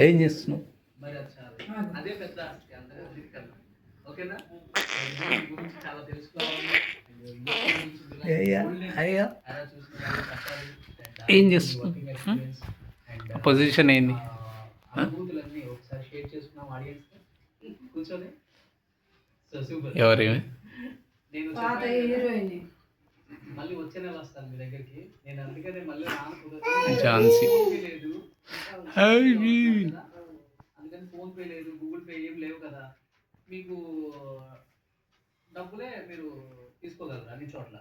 ఏం చేస్తున్నావు? అయ్యా ఏం చేస్తున్నావు? పొజిషన్ ఏంది? ఎవరి మళ్ళీ వచ్చే నెల వస్తాను మీ దగ్గరికి. నేను అందుకనే మళ్ళీ ఝాన్సీ అందుకని ఫోన్ పే లేదు, గూగుల్ పే ఏం లేవు కదా. మీకు డబ్బులే మీరు తీసుకోగలరు అన్ని చోట్ల.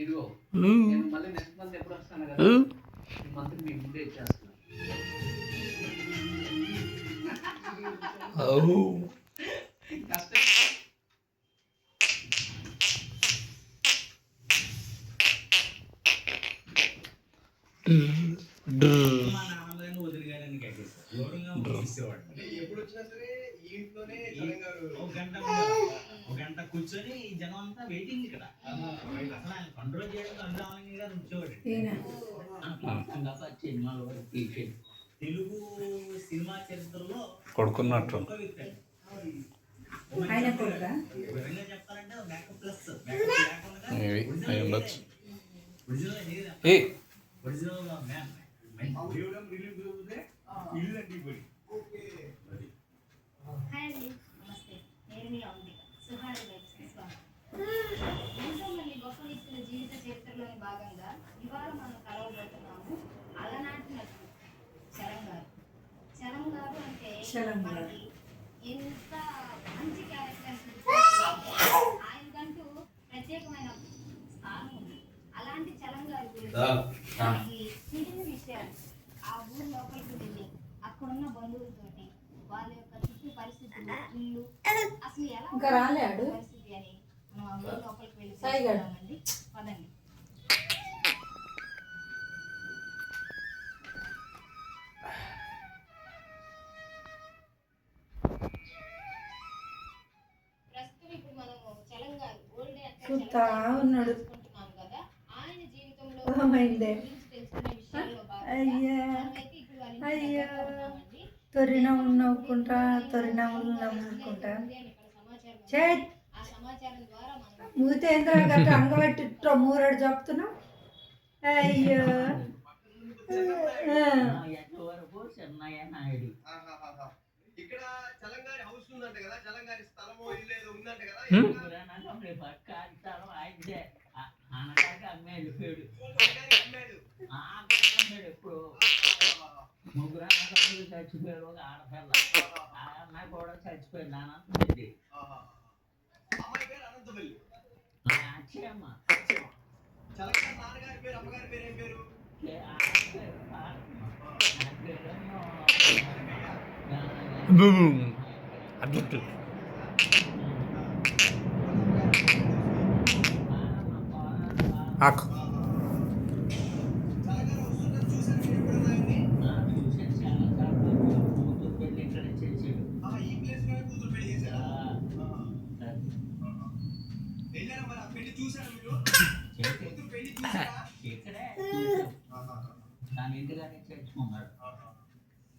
ఇదిగో నేను మళ్ళీ నెక్స్ట్ మంత్ ఎప్పుడు వస్తాను కదా, ఈ మంత్ మీ ముందే ఇచ్చేస్తాను. ఎప్పుడు వచ్చినా సరే ఈ ఇంట్లోనే ఒక గంట కూర్చొని జనం అంతా వెయిటింగ్ ఇక్కడ. అసలు ఆయన కంట్రోల్ చేయడం అందామని గారు ఉంచేవాడు. తెలుగు సినిమా చరిత్రలో కొడుకున్నట్టు చెప్పాలంటే మేకప్ ప్లస్ ఉండొచ్చు. ఒరిజినల్ మ్యాన్ జీవిత చరిత్రలోని భాగంగా ఇవాళ మనం కలవబోతున్నాము అలనాటి నటుడు చలం గారు అంటే మనకి ఎంత మంచి క్యారెక్టర్స్ ఆయనకంటూ ప్రత్యేకమైన స్థానం ఉంది. అలాంటి చలం గారి గురించి తెలియని విషయాలు, ఆ ఊరు లోపలికి వెళ్ళి అక్కడున్న బంధువులతోటి వాళ్ళ యొక్క చుట్టూ పరిస్థితులు, ఇల్లు అసలు ఎలా పరిస్థితి అని మనం ఆ ఊరు లోపలికి వెళ్ళి తెలుసుకుందామండి. పదండి. ప్రస్తుతం ఇప్పుడు మనము చలం గారు ఓల్డ్ యాక్టర్ తెలుసుకుంటున్నాం కదా. ఆయన జీవితంలో తెలుసుకునే విషయాల్లో తొరినవ్వులు నవ్వుకుంటా నవ్వుకుంటా ఆ సమాచారం ద్వారా మనం మూతేంద్ర గట్ట అంగబెట్టి మూరడు చెప్తున్నావు. అయ్యో ఇక్కడ చలంగారి హౌస్ ఉందంట కదా, చలంగారి స్థలమో ఇల్లు ఏదో ఉందంట కదా. ఎప్పుడు ముగ్గురు చచ్చిపోయాడు, ఒక ఆడపిల్ల. ఆ అమ్మాయి కూడా చచ్చిపోయింది. అనంతపల్లి అచ్చమ్మ. నాన్నగారి పేరు అమ్మగారి పేరు ఏం పేరు? అడ్డు ఆకు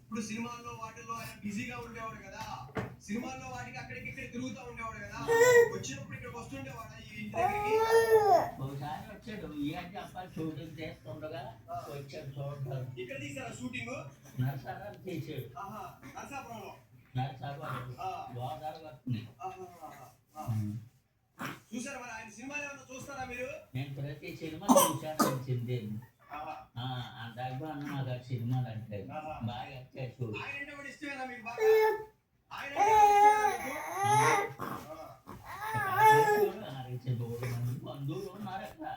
ఇప్పుడు సినిమాల్లో వాటిల్లో ఆయన బిజీగా ఉండేవాడు కదా, సినిమాల్లో వాటికి అక్కడికి ఇక్కడ తిరుగుతూ ఉండేవాడు కదా. వచ్చినప్పుడు ఇక్కడికి వస్తుండేవాడు ఈ ఇంటి దగ్గరికి. ఒకసారి వచ్చాడు, ఏంటి అబ్బాయి షూటింగ్ చేస్తుండగా వచ్చాడు చూడతాడు. ఇక్కడ తీసారా షూటింగ్? నరసారాలు తీసాడు. నరసాపురంలో గోదావరి వస్తుంది. చూసారా మరి ఆయన సినిమాలు ఏమన్నా చూస్తారా మీరు? నేను ప్రతి సినిమా చూశాను. వచ్చింది అన్న నాకు ఆ సినిమాలు అంటే బాగా వచ్చాడు. బంధువులు ఉన్నారు అక్కడ.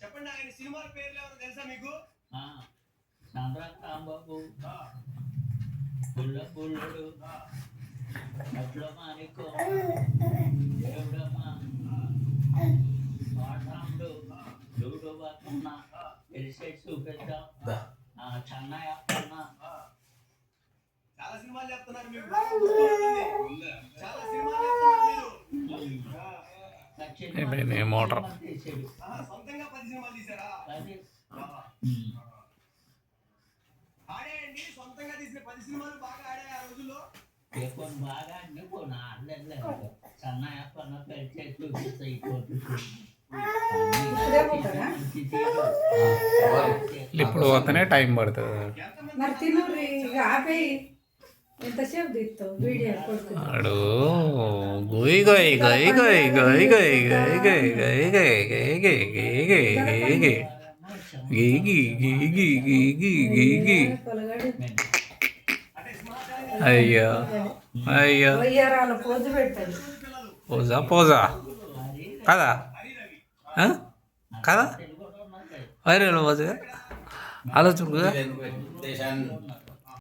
చెప్పండి, ఆయన సినిమాల పేర్లు ఎవరో తెలుసా మీకు? చంద్రక రాంబాబు, పుల్ల పుల్లుడు, అట్ల మానికో, దేవుడమ్మ, పాఠాముడు, లూడు బతున్న, ఎరిసెట్ చూపిద్దాం, చెన్నయ్య అన్న. చాలా సినిమాలు చెప్తున్నారు మీకు. అయిపోయింది మోటార్. చేసాడు సొంతంగా 10 సినిమాలు తీసారా? అది ఆడాయండి సొంతంగా తీసిన 10 సినిమాలు బాగా ఆడాయి ఆ రోజుల్లో. ఎక్కువ బాగా అన్ని పోనా ఆడలేదు సన్నయ్య పన్న పెట్టి చూపిస్తాయి ఇప్పుడే పోతారా? ఇప్పుడు పోతేనే టైం పడుతుంది. ఎంతమంది మరి తినూరి ఇక ఆపేయి. ఎంతసేపు తీస్తావు వీడియో కొడుకు? ఆడు గోయి గోయి గోయి గోయి గోయి గోయి గోయి గోయి గోయి గోయి గోయి గోయి గోయి గోయి గోయి గీగి గీగి గీగి గీగి. పొలగాడు అయ్యో అయ్యో వయ్యారాల పోజు పెట్టాడు. పోజా పోజా కదా కదా వైరల్ పోజా ఆలోచన కదా.